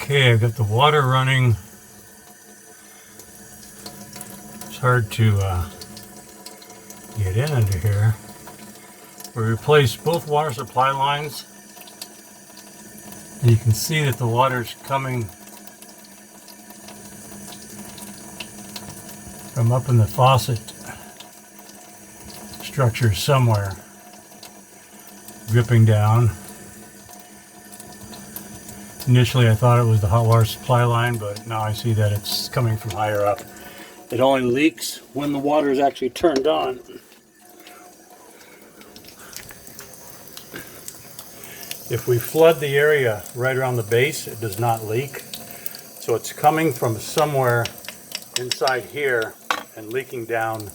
Okay, I've got the water running. It's hard to get in under here. We replaced both water supply lines. And you can see that the water's coming from up in the faucet structure somewhere, dripping down. Initially I thought it was the hot water supply line, but now I see that it's coming from higher up. It only leaks when the water is actually turned on. If we flood the area right around the base, it does not leak. So it's coming from somewhere inside here and leaking down